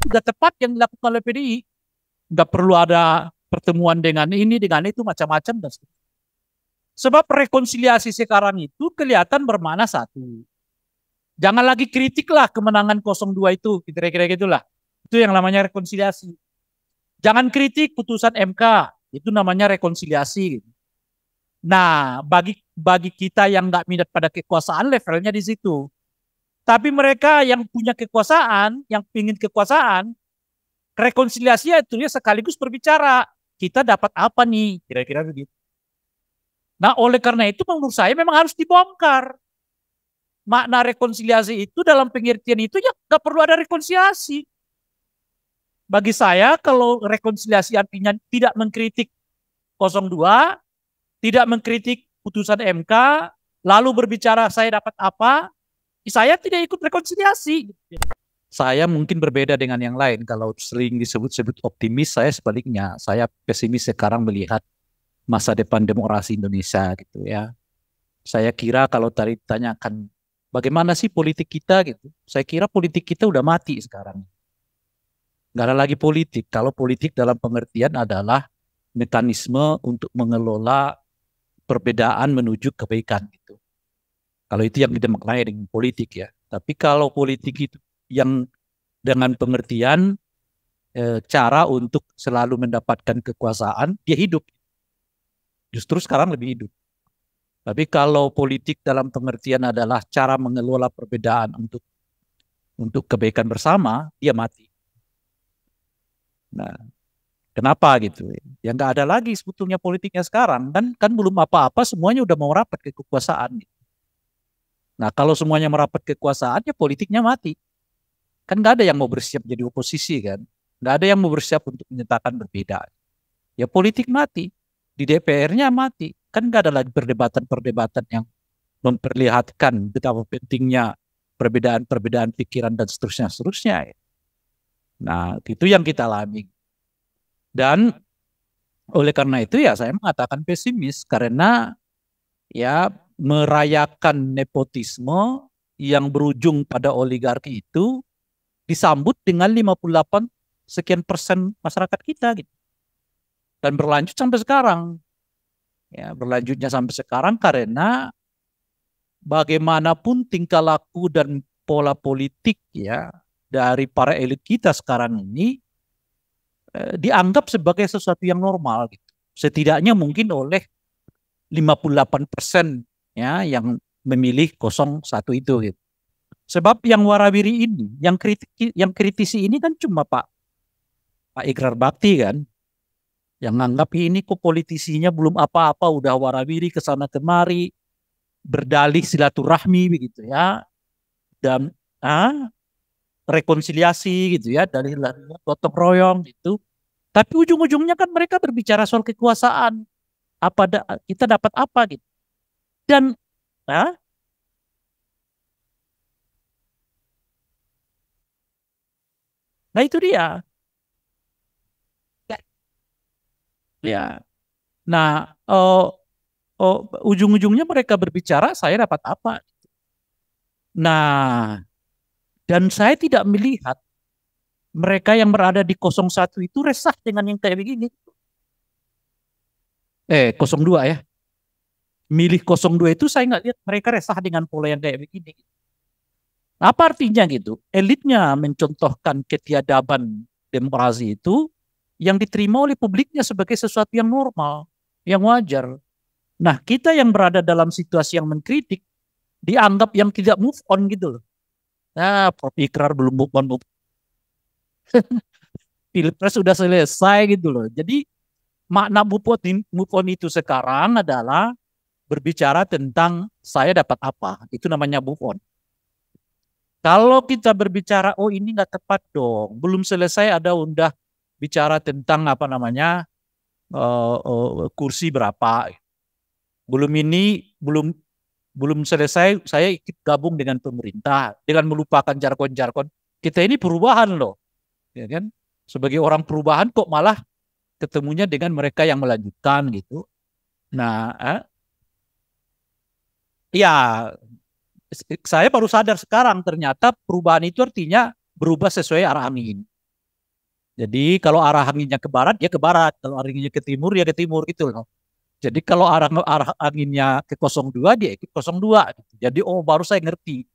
sudah tepat yang dilakukan oleh PDI. Nggak perlu ada pertemuan dengan ini, dengan itu, macam-macam. Dan sebab rekonsiliasi sekarang itu kelihatan bermakna satu. Jangan lagi kritik lah kemenangan 02 itu, kira-kira gitulah. Itu yang namanya rekonsiliasi. Jangan kritik putusan MK, itu namanya rekonsiliasi. Nah, bagi bagi kita yang nggak minat pada kekuasaan, levelnya di situ. Tapi mereka yang punya kekuasaan, yang ingin kekuasaan, rekonsiliasi itu ya sekaligus berbicara. Kita dapat apa nih? Kira-kira begitu. Nah, oleh karena itu menurut saya memang harus dibongkar. Makna rekonsiliasi itu dalam pengertian itu ya nggak perlu ada rekonsiliasi. Bagi saya kalau rekonsiliasi artinya tidak mengkritik 02, tidak mengkritik putusan MK, lalu berbicara saya dapat apa, saya tidak ikut rekonsiliasi. Saya mungkin berbeda dengan yang lain. Kalau sering disebut-sebut optimis, saya sebaliknya. Saya pesimis sekarang melihat masa depan demokrasi Indonesia gitu ya. Saya kira kalau tadi ditanyakan bagaimana sih politik kita gitu, saya kira politik kita udah mati sekarang. Nggak ada lagi politik. Kalau politik dalam pengertian adalah mekanisme untuk mengelola perbedaan menuju kebaikan gitu. Kalau itu yang kita maknai dengan politik ya. Tapi kalau politik itu yang dengan pengertian cara untuk selalu mendapatkan kekuasaan, dia hidup. Justru sekarang lebih hidup. Tapi kalau politik dalam pengertian adalah cara mengelola perbedaan untuk kebaikan bersama, dia mati. Nah, kenapa gitu? Ya nggak ada lagi sebetulnya politiknya sekarang. Kan belum apa-apa, semuanya udah mau rapat ke kekuasaan. Nah, kalau semuanya merapat kekuasaan, ya politiknya mati. Kan nggak ada yang mau bersiap jadi oposisi kan. Nggak ada yang mau bersiap untuk menyatakan berbeda. Ya politik mati. Di DPR-nya mati. Kan nggak ada lagi perdebatan-perdebatan yang memperlihatkan betapa pentingnya perbedaan-perbedaan pikiran dan seterusnya. Nah, itu yang kita alami. Dan oleh karena itu ya saya mengatakan pesimis karena ya merayakan nepotisme yang berujung pada oligarki itu disambut dengan 58 sekian persen masyarakat kita gitu. Dan berlanjut sampai sekarang. Ya, berlanjutnya sampai sekarang karena bagaimanapun tingkah laku dan pola politik ya dari para elit kita sekarang ini dianggap sebagai sesuatu yang normal gitu. Setidaknya mungkin oleh 58% ya yang memilih 01 itu gitu. Sebab yang warawiri ini, yang kritisi ini kan cuma Pak Ikrar Bakti kan, yang nganggap ini kok politisinya belum apa-apa, udah warawiri ke sana kemari, berdalih silaturahmi begitu ya, dan rekonsiliasi gitu ya, dari gotong royong gitu. Tapi ujung-ujungnya kan mereka berbicara soal kekuasaan, kita dapat apa gitu. Dan ah, nah itu dia. Ya. Nah, ujung-ujungnya mereka berbicara, saya dapat apa? Nah, dan saya tidak melihat mereka yang berada di 01 itu resah dengan yang kayak begini. 02 ya. Milih 02 itu saya nggak lihat mereka resah dengan pola yang kayak begini. Apa artinya gitu? Elitnya mencontohkan ketiadaban demokrasi itu yang diterima oleh publiknya sebagai sesuatu yang normal, yang wajar. Nah, kita yang berada dalam situasi yang mengkritik, dianggap yang tidak move on gitu loh. Nah, Prof. Ikrar belum move on. Pilpres sudah selesai gitu loh. Jadi makna move on itu sekarang adalah berbicara tentang saya dapat apa. Itu namanya move on. Kalau kita berbicara, oh ini nggak tepat dong. Belum selesai ada undah bicara tentang apa namanya kursi berapa. Belum ini belum belum selesai saya ikut gabung dengan pemerintah dengan melupakan jargon-jargon. Kita ini perubahan loh, ya kan? Sebagai orang perubahan kok malah ketemunya dengan mereka yang melanjutkan gitu. Nah, ya saya baru sadar sekarang ternyata perubahan itu artinya berubah sesuai arah angin. Jadi kalau arah anginnya ke barat, ya ke barat. Kalau arah anginnya ke timur, ya ke timur gitu loh. Jadi kalau arah anginnya ke 02, dia ikut 02. Gitu. Jadi baru saya ngerti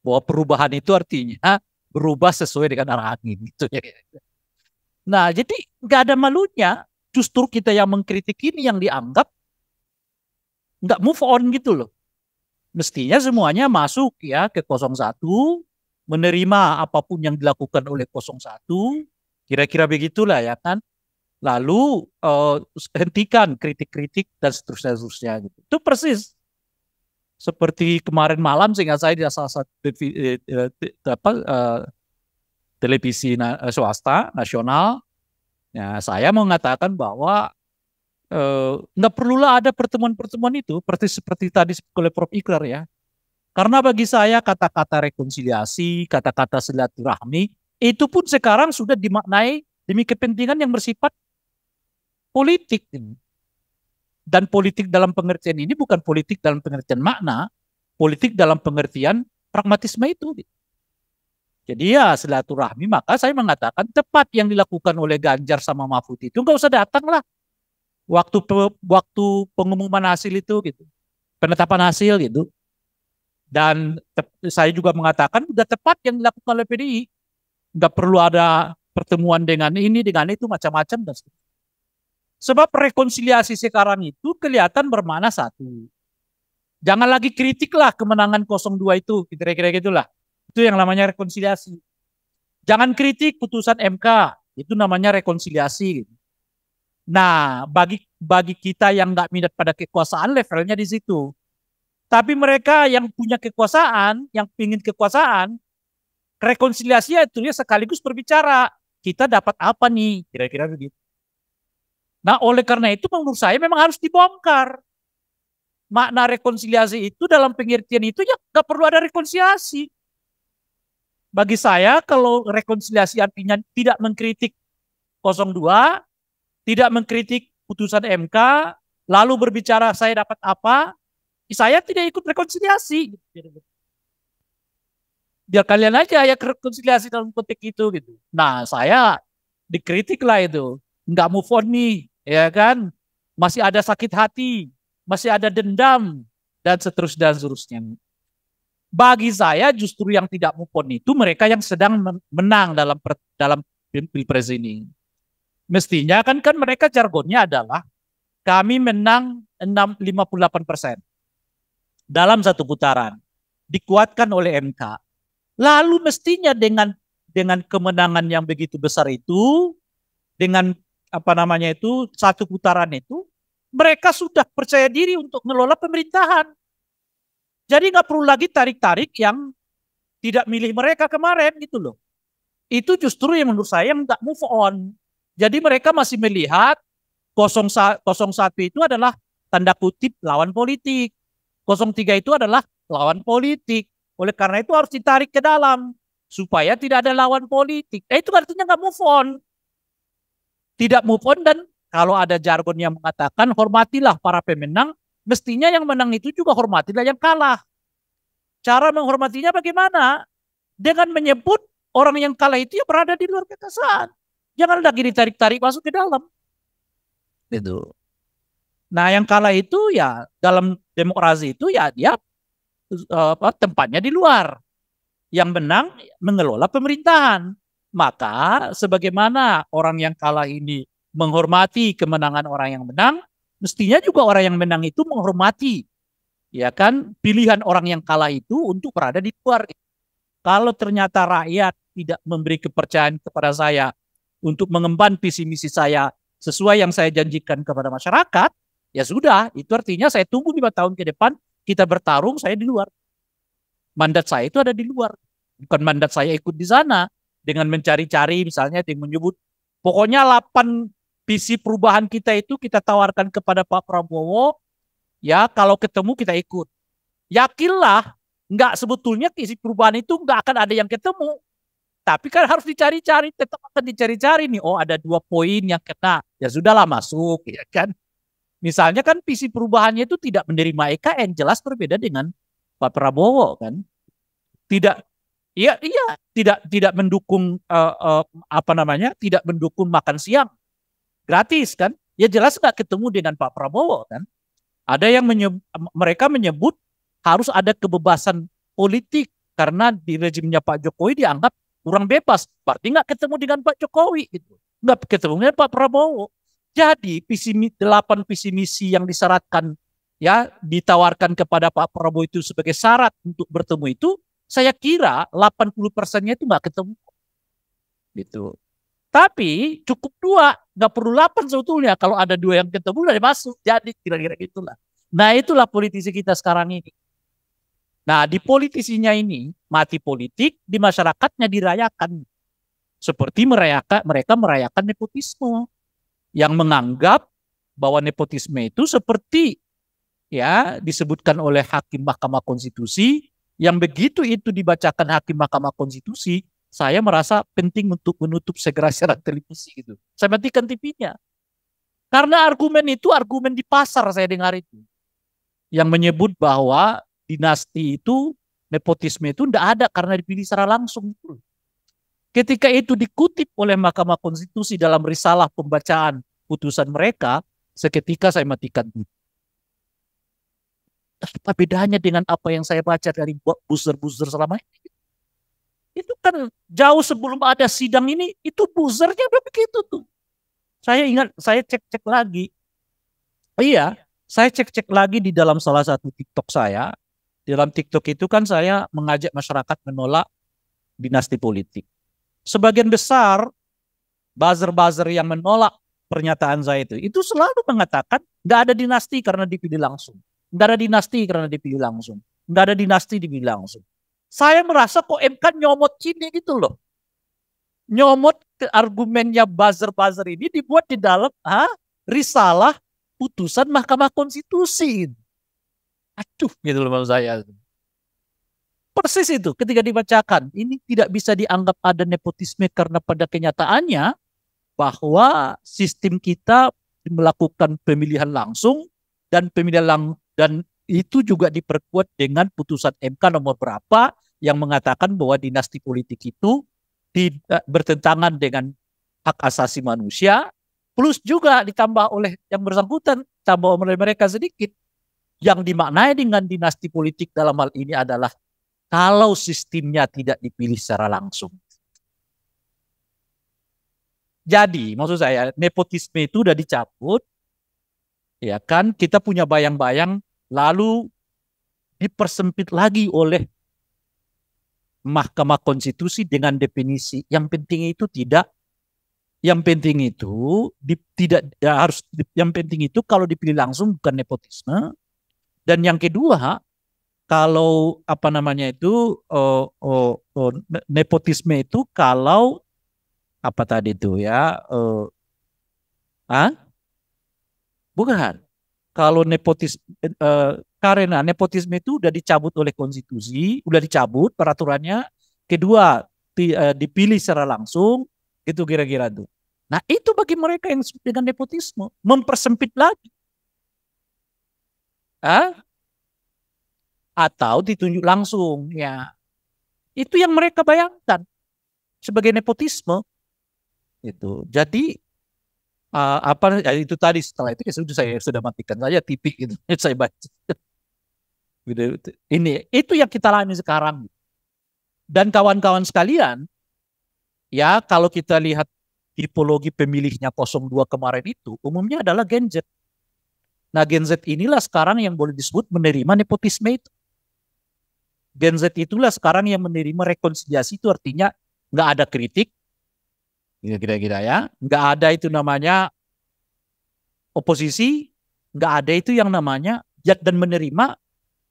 bahwa perubahan itu artinya berubah sesuai dengan arah angin gitu ya. Nah, jadi nggak ada malunya. Justru kita yang mengkritik ini yang dianggap nggak move on gitu loh. Mestinya semuanya masuk ya ke 01, menerima apapun yang dilakukan oleh 01, kira-kira begitulah ya kan. Lalu hentikan kritik-kritik dan seterusnya gitu. Itu persis seperti kemarin malam sehingga saya di salah satu televisi swasta nasional, ya saya mengatakan bahwa nggak perlulah ada pertemuan-pertemuan itu seperti tadi oleh Prof. Ikrar ya. Karena bagi saya kata-kata rekonsiliasi, kata-kata silaturahmi itu pun sekarang sudah dimaknai demi kepentingan yang bersifat politik. Dan politik dalam pengertian ini bukan politik dalam pengertian makna, politik dalam pengertian pragmatisme itu. Jadi ya silaturahmi, maka saya mengatakan tepat yang dilakukan oleh Ganjar sama Mahfud itu nggak usah datang lah waktu pengumuman hasil itu gitu, penetapan hasil gitu. Dan saya juga mengatakan udah tepat yang dilakukan oleh PDI, nggak perlu ada pertemuan dengan ini dengan itu macam-macam dan sebagainya. Sebab rekonsiliasi sekarang itu kelihatan bermakna satu. Jangan lagi kritik lah kemenangan 02 itu, kira-kira gitulah. Itu yang namanya rekonsiliasi. Jangan kritik putusan MK, itu namanya rekonsiliasi. Nah, bagi kita yang nggak minat pada kekuasaan, levelnya di situ. Tapi mereka yang punya kekuasaan, yang ingin kekuasaan, rekonsiliasi itu ya sekaligus berbicara. Kita dapat apa nih? Kira-kira begitu. Nah, oleh karena itu menurut saya memang harus dibongkar. Makna rekonsiliasi itu dalam pengertian itu ya nggak perlu ada rekonsiliasi. Bagi saya kalau rekonsiliasi artinya tidak mengkritik 02, tidak mengkritik putusan MK, lalu berbicara saya dapat apa, saya tidak ikut rekonsiliasi. Biar kalian aja ya rekonsiliasi dalam konteks itu gitu. Nah, saya dikritik lah itu. Nggak move on nih, ya kan? Masih ada sakit hati, masih ada dendam, dan seterusnya. Bagi saya justru yang tidak move on itu mereka yang sedang menang dalam pilpres ini. Mestinya kan mereka jargonnya adalah kami menang 58% dalam satu putaran, dikuatkan oleh MK. Lalu mestinya dengan kemenangan yang begitu besar itu, dengan apa namanya itu satu putaran itu, mereka sudah percaya diri untuk mengelola pemerintahan. Jadi nggak perlu lagi tarik-tarik yang tidak milih mereka kemarin gitu loh. Itu justru yang menurut saya yang nggak move on. Jadi mereka masih melihat 01 itu adalah tanda kutip lawan politik. 03 itu adalah lawan politik. Oleh karena itu harus ditarik ke dalam supaya tidak ada lawan politik. Itu artinya nggak move on. Tidak move on dan kalau ada jargon yang mengatakan hormatilah para pemenang, mestinya yang menang itu juga hormatilah yang kalah. Cara menghormatinya bagaimana? Dengan menyebut orang yang kalah itu ya berada di luar kekuasaan. Jangan lagi ditarik-tarik masuk ke dalam. Gitu. Nah yang kalah itu ya dalam demokrasi itu ya dia tempatnya di luar. Yang menang mengelola pemerintahan. Maka sebagaimana orang yang kalah ini menghormati kemenangan orang yang menang, mestinya juga orang yang menang itu menghormati ya kan pilihan orang yang kalah itu untuk berada di luar. Kalau ternyata rakyat tidak memberi kepercayaan kepada saya untuk mengemban visi misi saya sesuai yang saya janjikan kepada masyarakat, ya sudah, itu artinya saya tunggu 5 tahun ke depan kita bertarung, saya di luar. Mandat saya itu ada di luar. Bukan mandat saya ikut di sana dengan mencari-cari misalnya yang menyebut pokoknya 8 visi perubahan kita itu kita tawarkan kepada Pak Prabowo, ya kalau ketemu kita ikut. Yakinlah, nggak sebetulnya visi perubahan itu nggak akan ada yang ketemu. Tapi kan harus dicari-cari, tetap akan dicari-cari nih. Oh ada 2 poin yang kena, ya sudahlah masuk, ya kan. Misalnya kan visi perubahannya itu tidak menerima EKN, jelas berbeda dengan Pak Prabowo kan. Tidak Iya, iya, tidak mendukung tidak mendukung makan siang gratis kan? Ya jelas nggak ketemu dengan Pak Prabowo kan? Ada yang mereka menyebut harus ada kebebasan politik karena di rezimnya Pak Jokowi dianggap kurang bebas. Berarti nggak ketemu dengan Pak Jokowi gitu. Nggak ketemu dengan Pak Prabowo. Jadi delapan visi misi yang disyaratkan ya ditawarkan kepada Pak Prabowo itu sebagai syarat untuk bertemu itu, saya kira 80%-nya itu nggak ketemu gitu. Tapi cukup dua, nggak perlu 8 sebetulnya. Kalau ada dua yang ketemu udah masuk. Jadi kira-kira gitulah. Nah itulah politisi kita sekarang ini. Nah di politisinya ini mati politik, di masyarakatnya dirayakan. Seperti mereka merayakan nepotisme yang menganggap bahwa nepotisme itu seperti ya disebutkan oleh Hakim Mahkamah Konstitusi, yang begitu itu dibacakan Hakim Mahkamah Konstitusi, saya merasa penting untuk menutup segera siaran televisi gitu. Saya matikan TV-nya. Karena argumen itu argumen di pasar saya dengar itu. Yang menyebut bahwa dinasti itu, nepotisme itu tidak ada karena dipilih secara langsung. Ketika itu dikutip oleh Mahkamah Konstitusi dalam risalah pembacaan putusan mereka, seketika saya matikan TV. Apa bedanya dengan apa yang saya baca dari buzzer-buzzer selama ini? Itu kan jauh sebelum ada sidang ini, itu buzzernya udah begitu tuh. Saya ingat, saya cek-cek lagi. Iya, saya cek-cek lagi di dalam salah satu TikTok saya. Di dalam TikTok itu kan saya mengajak masyarakat menolak dinasti politik. Sebagian besar buzzer-buzzer yang menolak pernyataan saya itu selalu mengatakan nggak ada dinasti karena dipilih langsung. Nggak ada dinasti karena dipilih langsung. Nggak ada dinasti dipilih langsung. Saya merasa kok MK nyomot sini gitu loh. Nyomot ke argumennya buzzer-buzzer ini dibuat di dalam risalah putusan Mahkamah Konstitusi. Aduh gitu loh maksud saya. Persis itu ketika dibacakan. Ini tidak bisa dianggap ada nepotisme karena pada kenyataannya bahwa sistem kita melakukan pemilihan langsung dan dan itu juga diperkuat dengan putusan MK nomor berapa yang mengatakan bahwa dinasti politik itu bertentangan dengan hak asasi manusia, plus juga ditambah oleh yang bersangkutan, tambah oleh mereka sedikit, yang dimaknai dengan dinasti politik dalam hal ini adalah kalau sistemnya tidak dipilih secara langsung. Jadi maksud saya nepotisme itu udah dicabut, ya kan, kita punya bayang-bayang lalu dipersempit lagi oleh Mahkamah Konstitusi dengan definisi yang penting itu yang penting itu kalau dipilih langsung bukan nepotisme, dan yang kedua kalau nepotisme itu kalau apa tadi itu ya bukan. Kalau karena nepotisme itu udah dicabut oleh konstitusi, udah dicabut peraturannya. Kedua, dipilih secara langsung, itu kira-kira tuh. Nah itu bagi mereka yang dengan nepotisme, mempersempit lagi. Atau ditunjuk langsung, ya. Itu yang mereka bayangkan sebagai nepotisme. Itu. Jadi itu tadi setelah itu saya sudah matikan saja TV gitu. Saya baca. Ini itu yang kita alami sekarang. Dan kawan-kawan sekalian, ya kalau kita lihat tipologi pemilihnya 02 kemarin itu umumnya adalah Gen Z. Nah Gen Z inilah sekarang yang boleh disebut menerima nepotisme itu. Gen Z itulah sekarang yang menerima rekonsiliasi, itu artinya nggak ada kritik, kira-kira ya, nggak ada itu namanya oposisi, nggak ada itu yang namanya dan menerima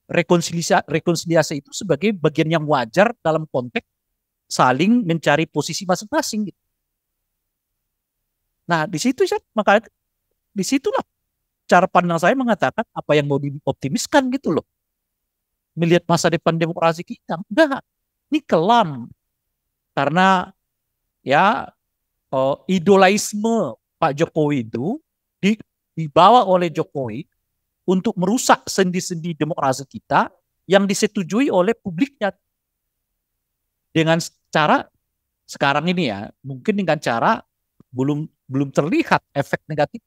rekonsiliasi itu sebagai bagian yang wajar dalam konteks saling mencari posisi masing-masing. Nah di situ maka disitulah cara pandang saya mengatakan apa yang mau dioptimiskan gitu loh. Melihat masa depan demokrasi kita, enggak, ini kelam karena ya idolaisme Pak Jokowi itu dibawa oleh Jokowi untuk merusak sendi-sendi demokrasi kita yang disetujui oleh publiknya. dengan cara sekarang ini ya, mungkin dengan cara belum terlihat efek negatif.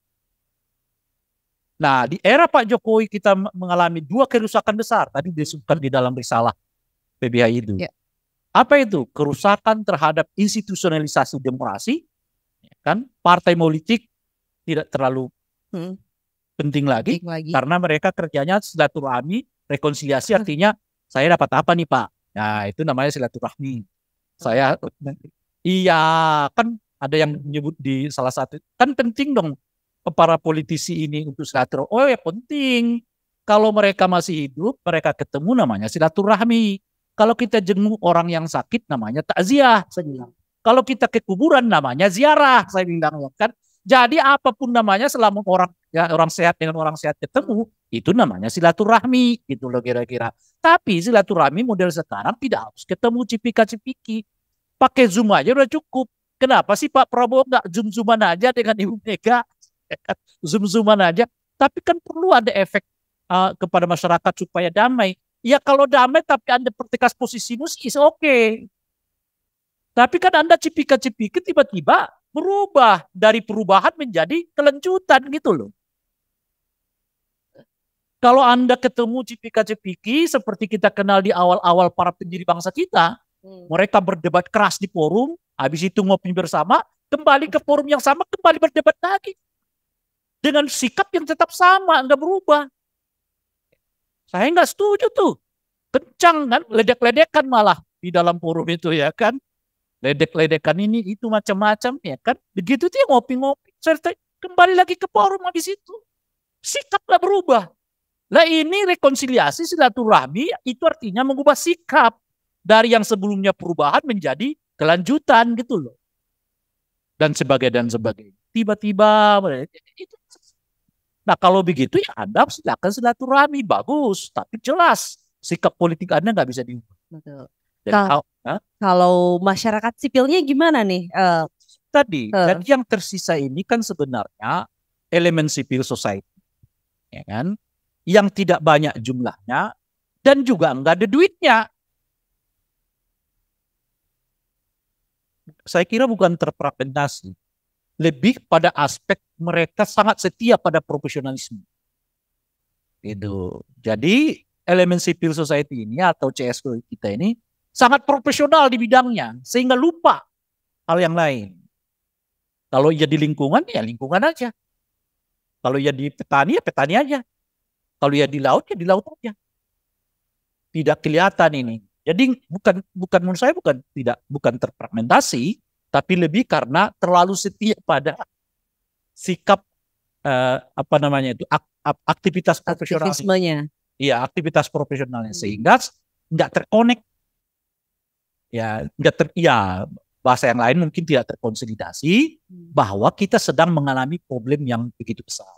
Nah, di era Pak Jokowi kita mengalami dua kerusakan besar. Tadi disebutkan di dalam risalah PBHI itu. Ya. Apa itu? Kerusakan terhadap institusionalisasi demokrasi, kan? Partai politik tidak terlalu penting lagi, karena mereka kerjanya silaturahmi, rekonsiliasi, artinya saya dapat apa nih Pak? Nah, itu namanya silaturahmi. Saya, iya, kan ada yang menyebut di salah satu, kan penting dong para politisi ini untuk silaturahmi. Oh ya penting. Kalau mereka masih hidup, mereka ketemu namanya silaturahmi. Kalau kita jenguk orang yang sakit namanya takziah, saya bilang. Kalau kita ke kuburan namanya ziarah, saya bilang kan. Jadi apapun namanya selama orang sehat dengan orang sehat ketemu, itu namanya silaturahmi, gitu loh kira-kira. Tapi silaturahmi model sekarang tidak harus ketemu cipika-cipiki. Pakai Zoom aja udah cukup. Kenapa sih Pak Prabowo nggak Zoom-Zooman aja dengan Ibu Mega? Zoom-Zooman aja. Tapi kan perlu ada efek kepada masyarakat supaya damai. Ya kalau damai tapi Anda pertekas posisimu sih oke. Tapi kan Anda cipika-cipiki tiba-tiba berubah dari perubahan menjadi kelanjutan gitu loh. Kalau Anda ketemu cipika-cipiki seperti kita kenal di awal-awal para pendiri bangsa kita, mereka berdebat keras di forum, habis itu ngopi bersama, kembali ke forum yang sama, kembali berdebat lagi. Dengan sikap yang tetap sama, nggak berubah. Saya nggak setuju tuh. Kencang kan, ledek-ledekan malah di dalam forum itu ya kan. Ledek-ledekan ini, itu macam-macam ya kan. Begitu tuh ngopi-ngopi, kembali lagi ke forum habis itu. Sikap nggak berubah. Lah ini rekonsiliasi silaturahmi itu artinya mengubah sikap. Dari yang sebelumnya perubahan menjadi kelanjutan gitu loh. Dan sebagainya. Tiba-tiba itu. Nah kalau begitu ya Anda silakan silaturahmi, bagus. Tapi jelas sikap politik Anda nggak bisa diubah. Betul. Kalau masyarakat sipilnya gimana nih? Jadi yang tersisa ini kan sebenarnya elemen civil society. Ya kan? Yang tidak banyak jumlahnya dan juga nggak ada duitnya. Saya kira bukan terfragmentasi. Lebih pada aspek mereka sangat setia pada profesionalisme. Gitu. Jadi elemen civil society ini atau CSO kita ini sangat profesional di bidangnya sehingga lupa hal yang lain. Kalau ia di lingkungan ya lingkungan aja. Kalau ia di petani ya petani aja. Kalau ia di laut ya di laut aja. Tidak kelihatan ini. Jadi bukan menurut saya bukan terfragmentasi, tapi lebih karena terlalu setia pada sikap aktivitas profesional. Iya, aktivitas profesionalnya sehingga nggak terkonek. Ya, bahasa yang lain mungkin tidak terkonsolidasi bahwa kita sedang mengalami problem yang begitu besar.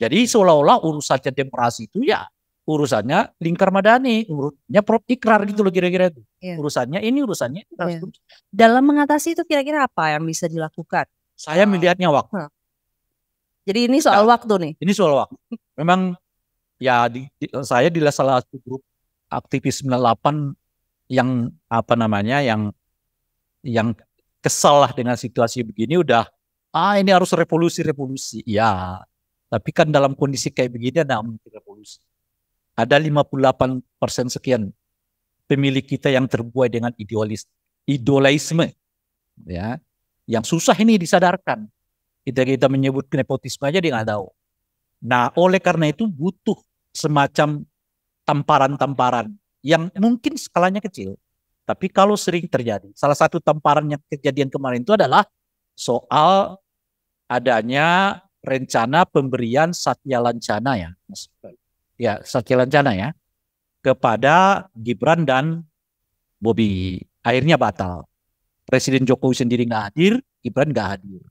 Jadi seolah-olah urusannya demokrasi itu ya urusannya Lingkar Madani, urusannya Prof Ikrar gitu loh kira-kira itu. Yeah. Urusannya ini. Yeah. Dalam mengatasi itu kira-kira apa yang bisa dilakukan? Saya melihatnya waktu. Jadi ini soal waktu nih. Ini soal waktu. Memang ya saya di salah satu grup aktivis 98 yang yang kesal lah dengan situasi begini udah ini harus revolusi. Ya. Tapi kan dalam kondisi kayak begini ada revolusi. Ada 58% sekian pemilih kita yang terbuai dengan idealisme, ya, yang susah ini disadarkan. Kita menyebut nepotisme aja dia nggak tahu. Nah, oleh karena itu butuh semacam tamparan-tamparan yang mungkin skalanya kecil, tapi kalau sering terjadi. Salah satu tamparan yang kejadian kemarin itu adalah soal adanya rencana pemberian Satya Lancana Satya Lancana ya kepada Gibran dan Bobi. Akhirnya batal. Presiden Jokowi sendiri nggak hadir, Gibran nggak hadir.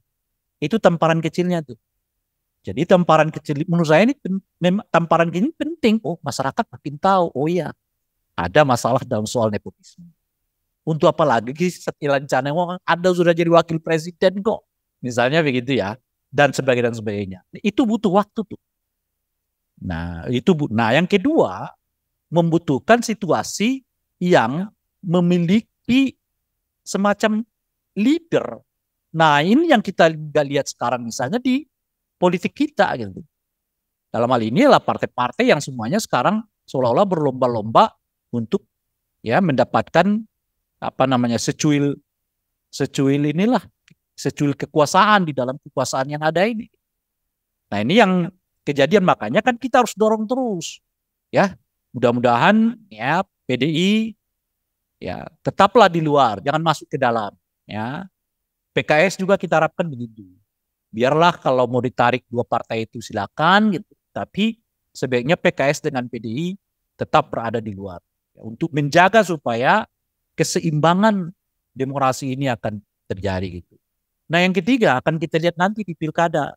Itu tamparan kecilnya tuh. Jadi tamparan kecil menurut saya ini tamparan ini penting. Oh masyarakat makin tahu. Oh iya ada masalah dalam soal nepotisme. Untuk apa lagi Satya Lancana Anda sudah jadi wakil presiden kok. Misalnya begitu ya. Dan sebagainya. Itu butuh waktu tuh. Nah, yang kedua membutuhkan situasi yang memiliki semacam leader. Nah, ini yang kita nggak lihat sekarang misalnya di politik kita gitu. Dalam hal ini adalah partai-partai yang semuanya sekarang seolah-olah berlomba-lomba untuk ya mendapatkan apa namanya secuil kekuasaan di dalam kekuasaan yang ada ini. Nah, ini yang kejadian, makanya kan kita harus dorong terus ya. Mudah-mudahan ya PDI ya tetaplah di luar, jangan masuk ke dalam ya. PKS juga kita harapkan begitu. Biarlah kalau mau ditarik dua partai itu silakan gitu. Tapi sebaiknya PKS dengan PDI tetap berada di luar ya, untuk menjaga supaya keseimbangan demokrasi ini akan terjadi gitu. Nah, yang ketiga akan kita lihat nanti di pilkada.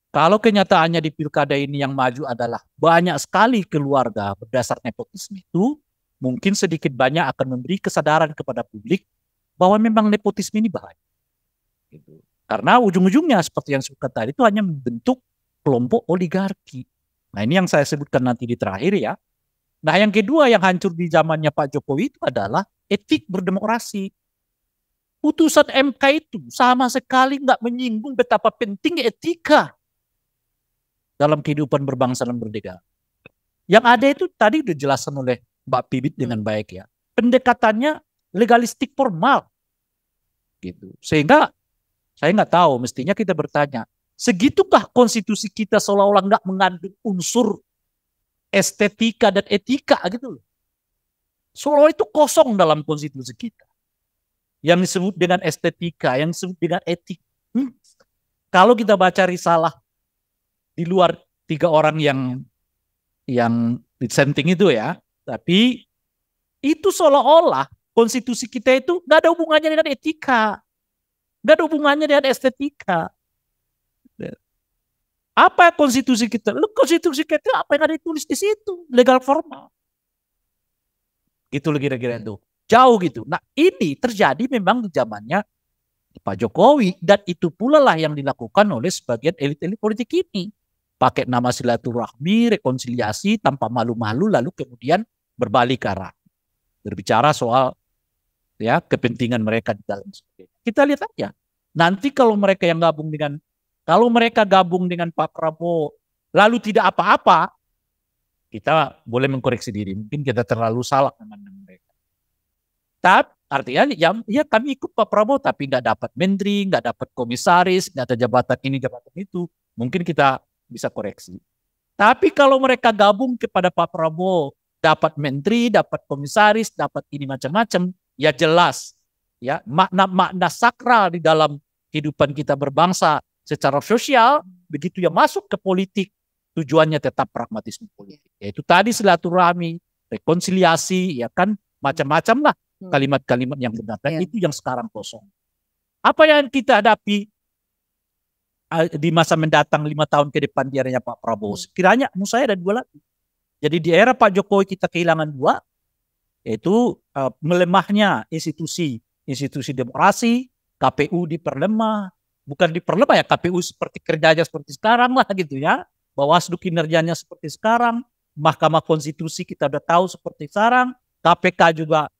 Kalau kenyataannya di pilkada ini yang maju adalah banyak sekali keluarga berdasar nepotisme itu, mungkin sedikit banyak akan memberi kesadaran kepada publik bahwa memang nepotisme ini bahaya. Gitu. Karena ujung-ujungnya seperti yang sebutkan tadi itu hanya membentuk kelompok oligarki. Nah, ini yang saya sebutkan nanti di terakhir ya. Nah, yang kedua yang hancur di zamannya Pak Jokowi itu adalah etik berdemokrasi. Putusan MK itu sama sekali nggak menyinggung betapa penting etika dalam kehidupan berbangsa dan bernegara. Yang ada itu tadi udah jelaskan oleh Mbak Pibit dengan baik ya. Pendekatannya legalistik formal. Gitu. Sehingga saya nggak tahu, mestinya kita bertanya, segitukah konstitusi kita seolah-olah nggak mengandung unsur estetika dan etika gitu loh. Seolah itu kosong dalam konstitusi kita. Yang disebut dengan estetika, yang disebut dengan etik. Kalau kita baca risalah di luar 3 orang yang dissenting itu ya, tapi itu seolah-olah konstitusi kita itu nggak ada hubungannya dengan etika, nggak ada hubungannya dengan estetika. Apa konstitusi kita? Konstitusi kita apa yang ada ditulis di situ, legal formal. Gitu kira-kira itu. Jauh gitu. Nah, ini terjadi memang di zamannya Pak Jokowi, dan itu pula lah yang dilakukan oleh sebagian elit-elit politik ini. Pakai nama silaturahmi, rekonsiliasi tanpa malu-malu, lalu kemudian berbalik arah. Berbicara soal ya kepentingan mereka di dalam sebagainya. Kita lihat aja. Nanti kalau mereka gabung dengan Pak Prabowo lalu tidak apa-apa, kita boleh mengkoreksi diri. Mungkin kita terlalu salah memandang mereka. Tapi artinya ya kami ikut Pak Prabowo tapi nggak dapat menteri, nggak dapat komisaris, nggak ada jabatan ini, jabatan itu. Mungkin kita bisa koreksi. Tapi kalau mereka gabung kepada Pak Prabowo, dapat menteri, dapat komisaris, dapat ini macam-macam, ya jelas ya makna-makna sakral di dalam kehidupan kita berbangsa secara sosial, begitu ya masuk ke politik, tujuannya tetap pragmatisme politik. Yaitu tadi silaturahmi, rekonsiliasi, ya kan macam-macam lah kalimat-kalimat yang benar. Dan itu yang sekarang kosong. Apa yang kita hadapi di masa mendatang 5 tahun ke depan di eranya Pak Prabowo? Sekiranya menurut saya ada 2 lagi. Jadi di era Pak Jokowi kita kehilangan 2, yaitu melemahnya institusi demokrasi, KPU diperlemah, bukan diperlemah ya, KPU seperti kerjanya seperti sekarang lah gitu ya, Bawaslu kinerjanya seperti sekarang, Mahkamah Konstitusi kita udah tahu seperti sekarang, KPK juga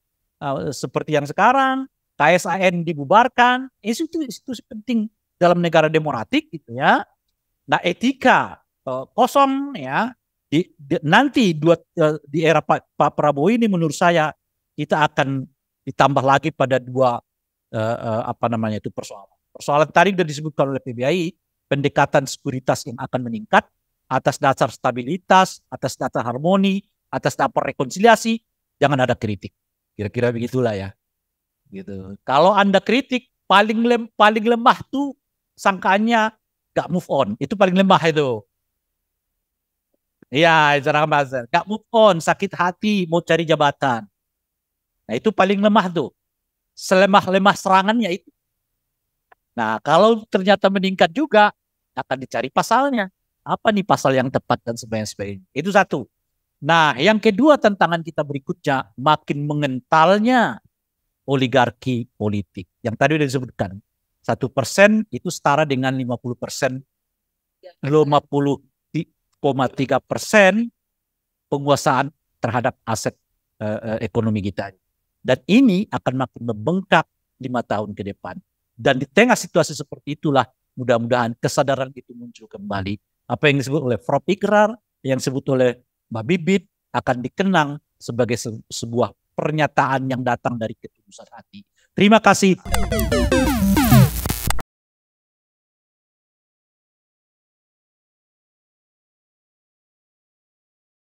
seperti yang sekarang, KSAN dibubarkan, institusi penting dalam negara demokratik gitu ya. Nah, etika kosong ya. Nanti di era Pak Prabowo ini menurut saya kita akan ditambah lagi pada 2 persoalan. Persoalan tadi sudah disebutkan oleh PBI, pendekatan sekuritas yang akan meningkat atas dasar stabilitas, atas dasar harmoni, atas dasar rekonsiliasi, jangan ada kritik. Kira-kira begitulah ya. Gitu. Kalau Anda kritik paling lemah tuh sangkaannya gak move on. Itu paling lemah itu. Iya, cara bahasa. Gak move on, sakit hati, mau cari jabatan. Nah, itu paling lemah tuh. Selemah-lemah serangannya itu. Nah, kalau ternyata meningkat juga, akan dicari pasalnya. Apa nih pasal yang tepat dan sebagainya. Itu satu. Nah, yang kedua tantangan kita berikutnya, makin mengentalnya oligarki politik. Yang tadi sudah disebutkan. 1% itu setara dengan 50%. 50,3% penguasaan terhadap aset ekonomi kita. Dan ini akan makin membengkak 5 tahun ke depan. Dan di tengah situasi seperti itulah mudah-mudahan kesadaran itu muncul kembali. Apa yang disebut oleh Prof. Ikrar, yang disebut oleh Mbak Bibit akan dikenang sebagai sebuah pernyataan yang datang dari ketulusan hati. Terima kasih.